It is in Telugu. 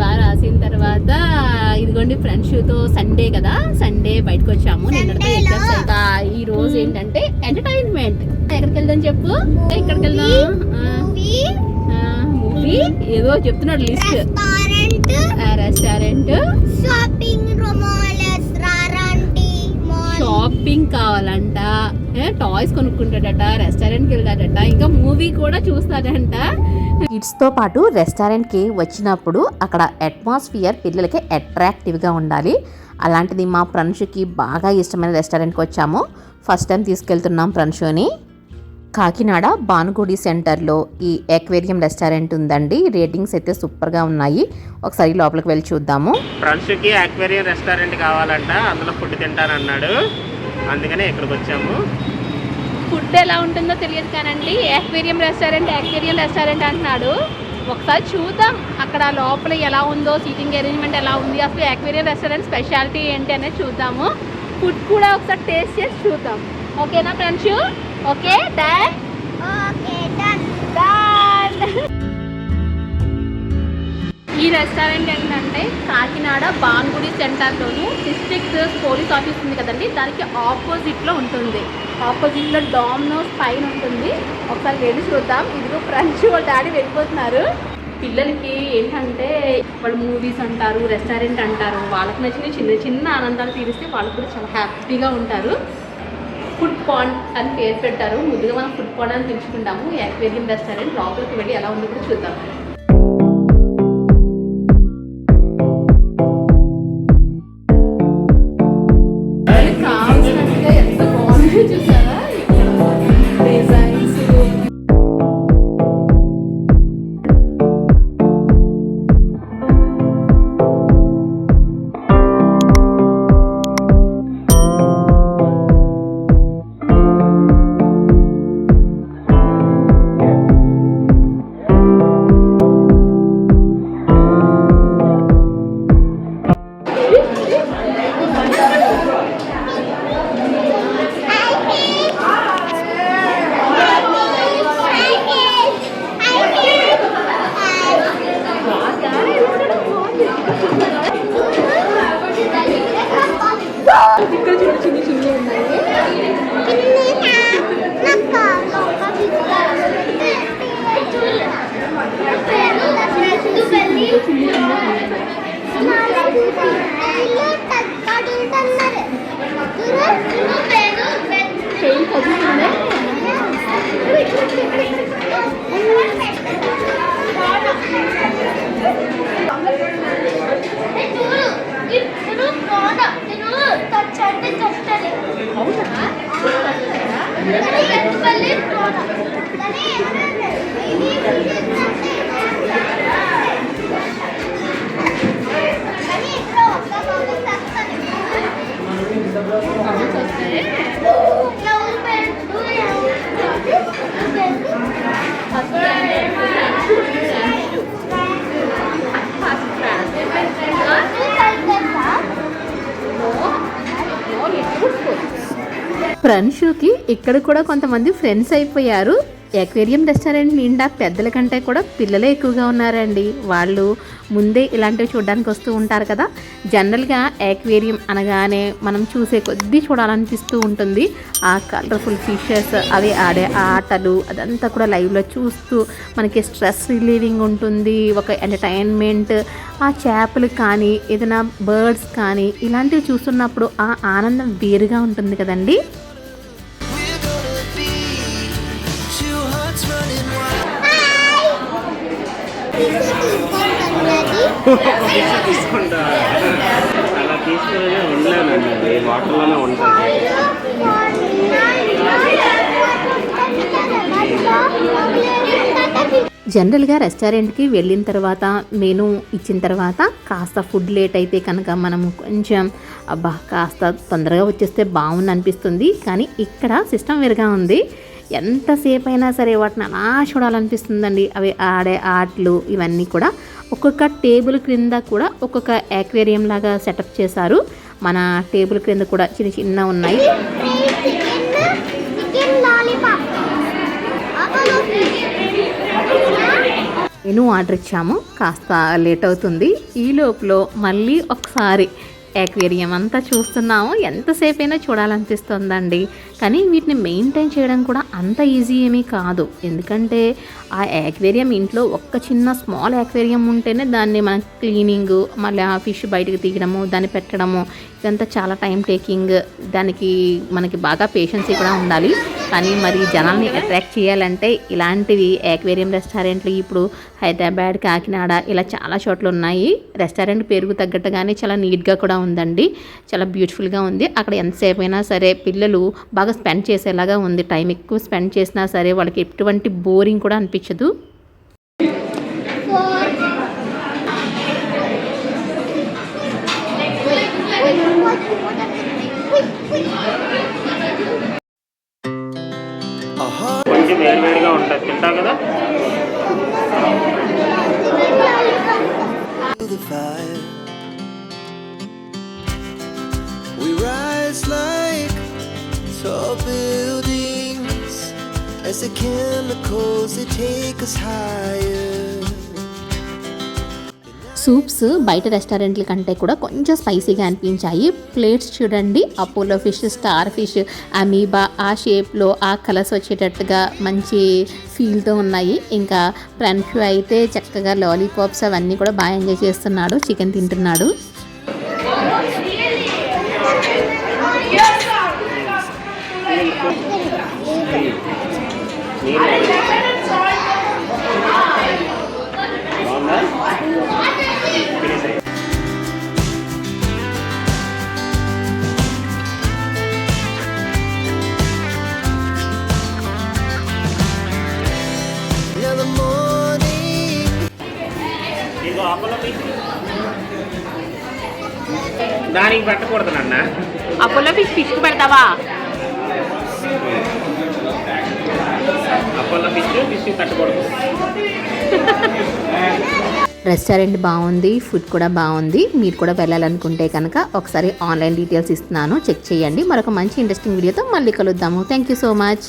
బాగా రాసిన తర్వాత ఇదిగోండి ఫ్రెండ్స్తో సండే కదా, సండే బయటకు వచ్చాము. నిన్నటితో ఎగ్జామ్స్ ఇంకా ఈ రోజు ఏంటంటే ఎంటర్టైన్మెంట్. ఎక్కడికి వెళ్దాం చెప్పు? ఎక్కడికి వెళ్దాం? మూవీ ఏదో చెప్తున్నాడు లిస్ట్. రెస్టారెంట్, షాపింగ్ కావాలంట, టాయ్స్ కొనుక్కుంటాడట, రెస్టారెంట్కి వెళ్తాడట, ఇంకా మూవీ కూడా చూస్తాడంట. కిడ్స్తో పాటు రెస్టారెంట్కి వచ్చినప్పుడు అక్కడ అట్మాస్ఫియర్ పిల్లలకి అట్రాక్టివ్గా ఉండాలి. అలాంటిది మా ఫ్రెండ్స్కి బాగా ఇష్టమైన రెస్టారెంట్కి వచ్చాము. ఫస్ట్ టైం తీసుకెళ్తున్నాం ఫ్రెండ్స్ని. కాకినాడ భానుగుడి సెంటర్లో ఈ ఎక్వేరియం రెస్టారెంట్ ఉందండి. రేటింగ్స్ అయితే సూపర్గా ఉన్నాయి. ఒకసారి లోపలికి వెళ్ళి చూద్దాము. ఫ్రెండ్స్కి ఎక్వేరియం రెస్టారెంట్ కావాలంట, అందులో ఫుడ్ తింటానన్నాడు, అందుకనే ఇక్కడికి వచ్చాము. ఫుడ్ ఎలా ఉంటుందో తెలియదు కానండి, ఎక్వేరియం రెస్టారెంట్ అంటున్నాడు. ఒకసారి చూద్దాం అక్కడ లోపల ఎలా ఉందో, సీటింగ్ అరేంజ్మెంట్ ఎలా ఉంది, అసలు ఎక్వేరియం రెస్టారెంట్ స్పెషాలిటీ ఏంటి అనేది చూద్దాము. ఫుడ్ కూడా ఒకసారి టేస్ట్ చేసి చూద్దాం. ఓకేనా ఫ్రెండ్స్? Okay done. ఈ రెస్టారెంట్ ఏంటంటే కాకినాడ భానుగుడి సెంటర్లోను డిస్ట్రిక్ట్ పోలీస్ ఆఫీస్ ఉంది కదండి, దానికి ఆపోజిట్లో ఉంటుంది. ఆపోజిట్లో డామినోస్ పైన ఉంటుంది. ఒకసారి వెళ్ళి చూద్దాం. ఇదిగో ఫ్రెండ్స్ వాళ్ళ డాడీ వెళ్ళిపోతున్నారు. పిల్లలకి ఏంటంటే వాళ్ళు మూవీస్ అంటారు, రెస్టారెంట్ అంటారు, వాళ్ళకి నచ్చిన చిన్న చిన్న ఆనందాలు తీరిస్తే వాళ్ళు కూడా చాలా హ్యాపీగా ఉంటారు. ఫుడ్ పాండ్ అని పేరు పెట్టారు. ముందుగా మనం ఫుడ్ పాండ్ అని పిలుచుకుంటాము. ఎక్వేరియం రెస్టారెంట్ లోపలికి వెళ్ళి ఎలా ఉందో కూడా చూద్దాం. కావాల్సినట్టుగా ఎంత బాగుందో చూసారా డిజైన్స్. ఇక్కడ చూడ చిన్న చిన్న ఉన్నాయి. ఫ్రెండ్స్కి ఇక్కడ కూడా కొంతమంది ఫ్రెండ్స్ అయిపోయారు. ఎక్వేరియం రెస్టారెంట్ నిండా పెద్దల కంటే కూడా పిల్లలే ఎక్కువగా ఉన్నారండి. వాళ్ళు ముందే ఇలాంటివి చూడడానికి వస్తూ ఉంటారు కదా. జనరల్గా ఎక్వేరియం అనగానే మనం చూసే కొద్దీ చూడాలనిపిస్తూ ఉంటుంది. ఆ కలర్ఫుల్ ఫిషెస్, అవి ఆడే ఆటలు, అదంతా కూడా లైవ్లో చూస్తూ మనకి స్ట్రెస్ రిలీవింగ్ ఉంటుంది, ఒక ఎంటర్టైన్మెంట్. ఆ చేపలు కానీ ఏదైనా బర్డ్స్ కానీ ఇలాంటివి చూస్తున్నప్పుడు ఆ ఆనందం వేరుగా ఉంటుంది కదండి. తీసుకుంటా అలా తీసుకునే ఉన్నానండి, వాటర్లోనే ఉంటాను. జనరల్గా రెస్టారెంట్కి వెళ్ళిన తర్వాత మెనూ ఇచ్చిన తర్వాత కాస్త ఫుడ్ లేట్ అయితే కనుక మనము కొంచెం కాస్త తొందరగా వచ్చేస్తే బాగుంది అనిపిస్తుంది. కానీ ఇక్కడ సిస్టమ్ వేరుగా ఉంది. ఎంతసేపు అయినా సరే వాటిని అలా చూడాలనిపిస్తుందండి. అవి ఆడే ఆటలు ఇవన్నీ కూడా ఒక్కొక్క టేబుల్ క్రింద కూడా ఒక్కొక్క యాక్వేరియం లాగా సెటప్ చేశారు. మన టేబుల్ క్రింద కూడా చిన్న చిన్న ఉన్నాయి. మెనూ ఆర్డర్ ఇచ్చాము, కాస్త లేట్ అవుతుంది. ఈ లోపల మళ్ళీ ఒకసారి యాక్వేరియం అంతా చూస్తున్నాము. ఎంతసేపు అయినా చూడాలనిపిస్తుందండి. కానీ వీటిని మెయింటైన్ చేయడం కూడా అంత ఈజీ ఏమీ కాదు. ఎందుకంటే ఆ యాక్వేరియం ఇంట్లో ఒక్క చిన్న స్మాల్ యాక్వేరియం ఉంటేనే దాన్ని మనం క్లీనింగ్, మళ్ళీ ఆ ఫిష్ బయటకు తీయడము, దాన్ని పెట్టడము, ఇదంతా చాలా టైం టేకింగ్. దానికి మనకి బాగా పేషెన్సీ కూడా ఉండాలి. కానీ మరి జనాల్ని అట్రాక్ట్ చేయాలంటే ఇలాంటివి యాక్వేరియం రెస్టారెంట్లు ఇప్పుడు హైదరాబాద్, కాకినాడ ఇలా చాలా చోట్ల ఉన్నాయి. రెస్టారెంట్ పేరుకు తగ్గట్టుగానే చాలా నీట్గా కూడా ఉందండి. చాలా బ్యూటిఫుల్గా ఉంది. అక్కడ ఎంతసేపు అయినా సరే పిల్లలు బాగా స్పెండ్ చేసేలాగా ఉంది. టైం ఎక్కువ స్పెండ్ చేసినా సరే వాళ్ళకి ఎటువంటి బోరింగ్ కూడా అనిపించదు. కొంచెం వేడివేడిగా ఉంటుంది, తింటావు కదా. We rise like tall buildings as the chemicals they take us higher. Soups బయట రెస్టారెంట్ల కంటే కూడా కొంచెం స్పైసీగా అనిపించాయి. ప్లేట్స్ చూడండి, Apollo fish, star fish, amoeba ఆ షేప్లో ఆ కలర్స్ వచ్చేటట్టుగా మంచి ఫీల్తో ఉన్నాయి. ఇంకా ఫ్రెండ్స్ అయితే చక్కగా లాలీపాప్స్ అవన్నీ కూడా బాగా ఎంజాయ్ చేస్తున్నాడు, చికెన్ తింటున్నాడు. In the morning, దానికి పెట్టకూడదు నాన్న. అపోలో ఫిష్ ఫిష్కి పెడతావా? అపోలో ఫిష్ పెట్టకూడదు. రెస్టారెంట్ బాగుంది, ఫుడ్ కూడా బాగుంది. మీరు కూడా వెళ్ళాలనుకుంటే కనుక ఒకసారి ఆన్లైన్ డీటెయిల్స్ ఇస్తున్నాను, చెక్ చేయండి. మరొక మంచి ఇంట్రెస్టింగ్ వీడియోతో మళ్ళీ కలుద్దాము. Thank you so much.